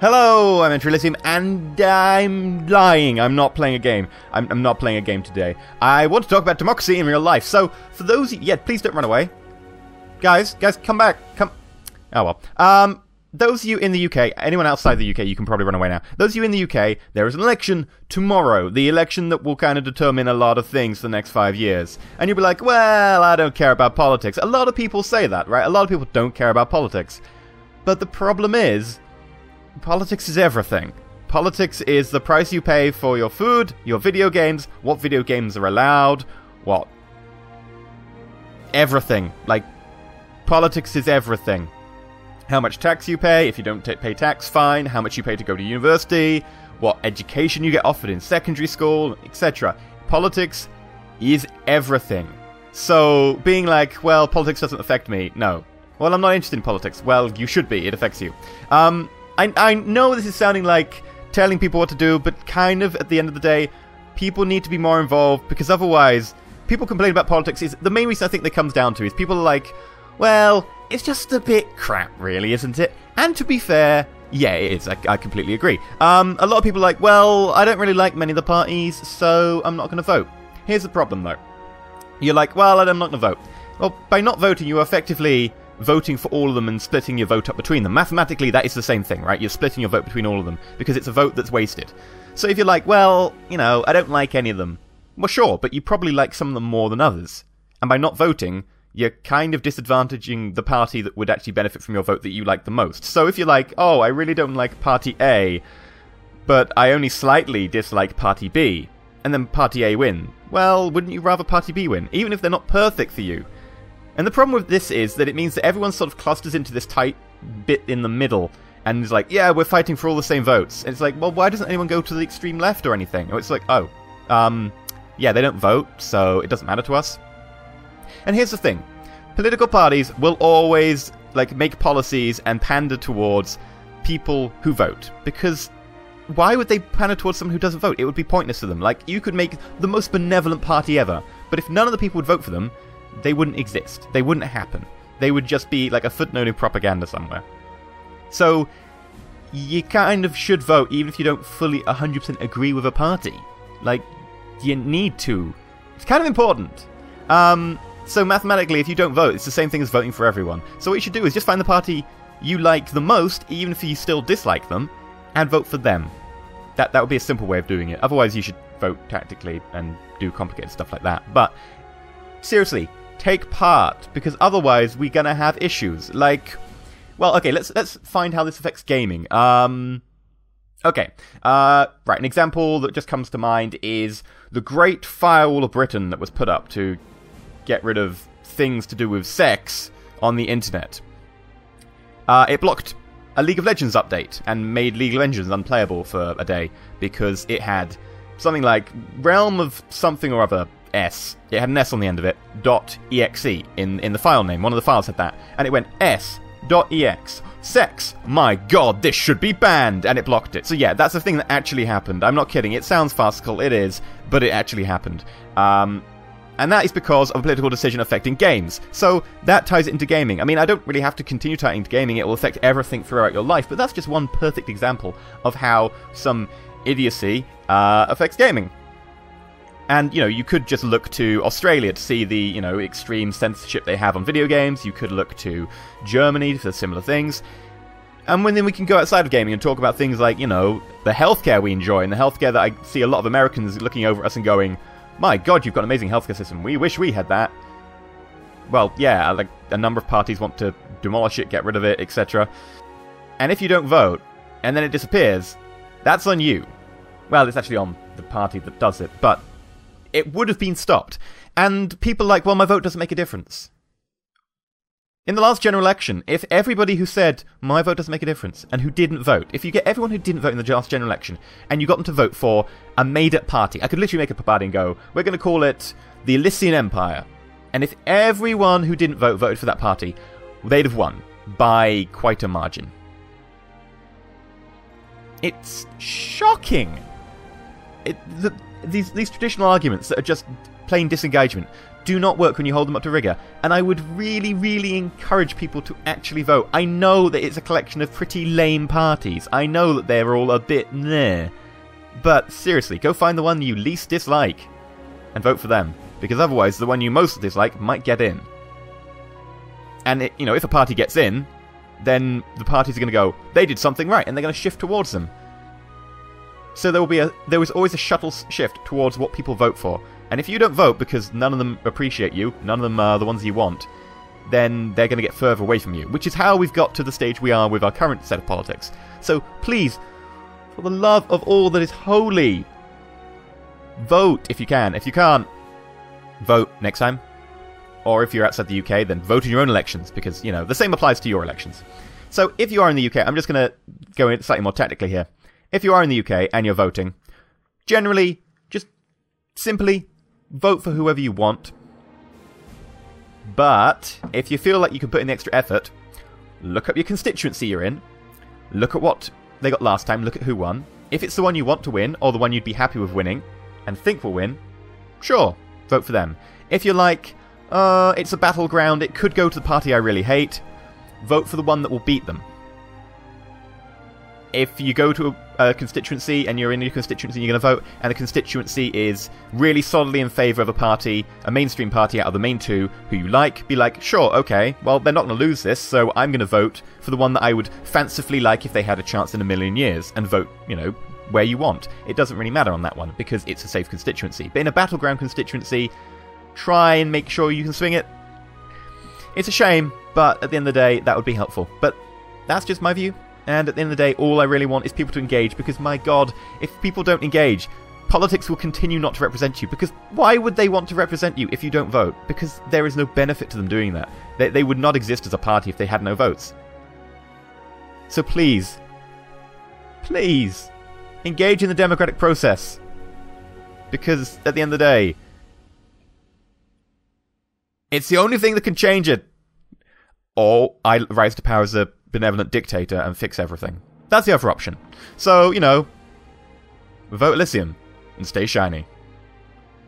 Hello, I'm EnterElysium, and I'm lying. I'm not playing a game. I'm not playing a game today. I want to talk about democracy in real life. So, for those... Yeah, please don't run away. Guys, come back. Come... Oh, well. Those of you in the UK, anyone outside the UK, you can probably run away now. Those of you in the UK, there is an election tomorrow. The election that will kind of determine a lot of things for the next 5 years. And you'll be like, well, I don't care about politics. A lot of people say that, right? A lot of people don't care about politics. But the problem is... politics is everything. Politics is the price you pay for your food, your video games, what video games are allowed, what... everything. Like, politics is everything. How much tax you pay, if you don't pay tax, fine. How much you pay to go to university, what education you get offered in secondary school, etc. Politics is everything. So, being like, well, politics doesn't affect me, no. Well, I'm not interested in politics. Well, you should be, it affects you. I know this is sounding like telling people what to do, but kind of, at the end of the day, people need to be more involved, because otherwise, people complain about politics. The main reason I think that comes down to is people are like, well, it's just a bit crap, really, isn't it? And to be fair, yeah, it is. I completely agree. A lot of people are like, well, I don't really like many of the parties, so I'm not going to vote. Here's the problem, though. You're like, well, I'm not going to vote. Well, by not voting, you're effectively... voting for all of them and splitting your vote up between them. Mathematically, that is the same thing, right? You're splitting your vote between all of them, because it's a vote that's wasted. So if you're like, well, you know, I don't like any of them. Well, sure, but you probably like some of them more than others. And by not voting, you're kind of disadvantaging the party that would actually benefit from your vote that you like the most. So if you're like, oh, I really don't like Party A, but I only slightly dislike Party B, and then Party A win, well, wouldn't you rather Party B win, even if they're not perfect for you? And the problem with this is that it means that everyone sort of clusters into this tight bit in the middle, and is like, yeah, we're fighting for all the same votes. And it's like, well, why doesn't anyone go to the extreme left or anything? Or it's like, oh, yeah, they don't vote, so it doesn't matter to us. And here's the thing. Political parties will always, like, make policies and pander towards people who vote. Because why would they pander towards someone who doesn't vote? It would be pointless to them. Like, you could make the most benevolent party ever, but if none of the people would vote for them, they wouldn't exist. They wouldn't happen. They would just be like a footnote in propaganda somewhere. So, you kind of should vote even if you don't fully 100% agree with a party. Like, you need to. It's kind of important. So mathematically, if you don't vote, it's the same thing as voting for everyone. So what you should do is just find the party you like the most, even if you still dislike them, and vote for them. That would be a simple way of doing it. Otherwise, you should vote tactically and do complicated stuff like that. But, seriously, take part, because otherwise we're gonna have issues. Like, well, okay, let's find how this affects gaming. Okay, right, an example that just comes to mind is the Great Firewall of Britain that was put up to get rid of things to do with sex on the internet. It blocked a League of Legends update and made League of Legends unplayable for a day because it had something like Realm of something or other S. It had an S on the end of it, .exe in the file name. One of the files had that. And it went S.ex. Sex. My god, this should be banned. And it blocked it. So yeah, that's the thing that actually happened. I'm not kidding. It sounds farcical. It is. But it actually happened. And that is because of a political decision affecting games. So that ties it into gaming. I mean, I don't really have to continue tying into gaming. It will affect everything throughout your life. But that's just one perfect example of how some idiocy affects gaming. And, you know, you could just look to Australia to see the, you know, extreme censorship they have on video games. You could look to Germany for similar things. And then we can go outside of gaming and talk about things like, you know, the healthcare we enjoy, and the healthcare that I see a lot of Americans looking over at us and going, my god, you've got an amazing healthcare system. We wish we had that. Well, yeah, like, a number of parties want to demolish it, get rid of it, etc. And if you don't vote, and then it disappears, that's on you. Well, it's actually on the party that does it, but it would have been stopped. And people are like, well, my vote doesn't make a difference. In the last general election, if everybody who said, my vote doesn't make a difference, and who didn't vote, if you get everyone who didn't vote in the last general election, and you got them to vote for a made-up party, I could literally make up a party and go, we're going to call it the Elysian Empire. And if everyone who didn't vote voted for that party, they'd have won by quite a margin. It's shocking. These traditional arguments that are just plain disengagement do not work when you hold them up to rigor. And I would really, really encourage people to actually vote. I know that it's a collection of pretty lame parties. I know that they're all a bit meh. But seriously, go find the one you least dislike and vote for them. Because otherwise, the one you most dislike might get in. And, if a party gets in, then the parties are going to go, they did something right, and they're going to shift towards them. So there was always a shuttle shift towards what people vote for. And if you don't vote because none of them appreciate you, none of them are the ones you want, then they're going to get further away from you. Which is how we've got to the stage we are with our current set of politics. So please, for the love of all that is holy, vote if you can. If you can't, vote next time. Or if you're outside the UK, then vote in your own elections, because, the same applies to your elections. So if you are in the UK, I'm just going to go in slightly more technically here. If you are in the UK and you're voting, generally, just simply vote for whoever you want. But if you feel like you can put in the extra effort, look up your constituency you're in, look at what they got last time, look at who won. If it's the one you want to win, or the one you'd be happy with winning, and think will win, sure, vote for them. If you're like, it's a battleground, it could go to the party I really hate, vote for the one that will beat them. If you go to a constituency and you're in your constituency and you're going to vote, and the constituency is really solidly in favour of a party, a mainstream party out of the main two, who you like, be like, sure, okay, well, they're not going to lose this, so I'm going to vote for the one that I would fancifully like if they had a chance in a million years, and vote, where you want. It doesn't really matter on that one, because it's a safe constituency. But in a battleground constituency, try and make sure you can swing it. It's a shame, but at the end of the day, that would be helpful. But that's just my view. And at the end of the day, all I really want is people to engage, because my god, if people don't engage, politics will continue not to represent you. Because why would they want to represent you if you don't vote? Because there is no benefit to them doing that. They would not exist as a party if they had no votes. So please, please, engage in the democratic process. Because at the end of the day, it's the only thing that can change it. Or I rise to power as a benevolent dictator and fix everything. That's the other option. So, vote Elysium and stay shiny.